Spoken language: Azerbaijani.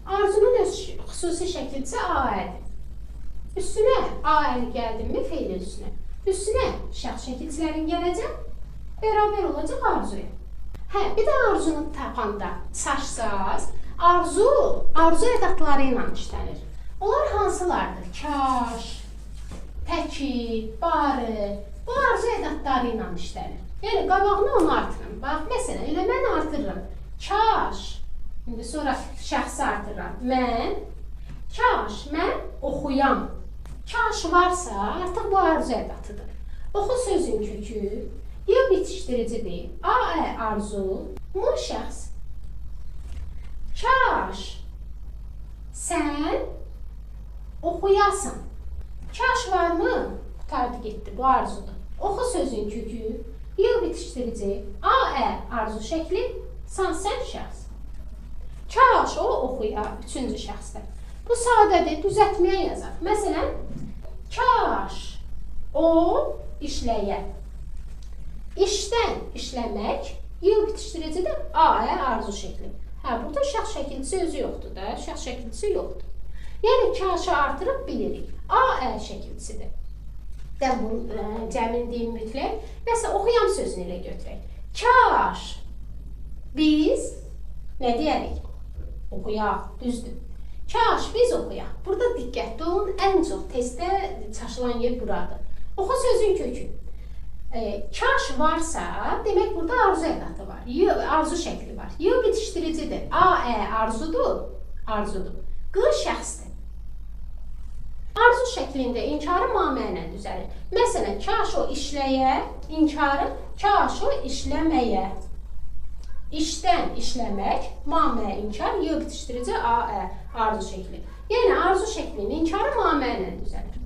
Arzunun öz xüsusi şəkilçisi AE-dir. Üstünə AE gəldimmi feilin üstünə. Üstünə şəxs şəkilçilərin gələcək, bərabər olacaq arzuya. Bir də arzunu tapanda saçsaz, arzu ədatları ilə işlənir. Onlar hansılardır? Kaş, təki, barı, bu arzu ədatları ilə işlənir. Yəni, qabağını onu artırın. Bax, məsələn, elə mən artırıram. Kaş, indi sonra şəxsi artırıram. Mən oxuyam. Kaş varsa, artıq bu arzu ədatıdır. Oxu sözün kökü, ya bitişdiricidir. AE arzu, mu şəxs. Kaş, sən oxuyasan. Kaş varmı? Qutardı getdi, bu arzudur. Oxu sözün kökü, ya bitişdirici, AE arzu şəkli, sən şəxs. Kaş o oxuya, üçüncü şəxsdə. Bu sadədir, düzəltməyə yazaq. Məsələn, kaş o işləyə. İşdən işləmək, ya bitişdiricidir, AE arzu şəkli. Burada şəxs şəkilçisi özü yoxdur da, şəxs şəkilçisi yoxdur. Yəni, kaşı artırıb bilirik. AE şəkilçisidir. Bu cəmin deyim mütləq. Məsələn, oxuyam sözünü ilə götürək. Kaş biz nə deyərik? Oxuyaq, düzdür. Kaş biz oxuyaq. Burada diqqətli olun, ən çox testdə çaşılan yer buradır. Oxu sözün kökü. Kaş varsa, demək burada arzu ədatı var. Arzu şəkli var. Ya bitişdiricidir. AE arzudur. Q şəxsdir. Arzu şəklində inkarı mamə ilə düzəlir. Məsələn, kaş o işləyə, inkarı kaş o işləməyə. İşdən işləmək, mamə inkar, ya bitişdirici AE arzu şəkli. Yəni, arzu şəklinin inkarı mamə ilə düzəlir.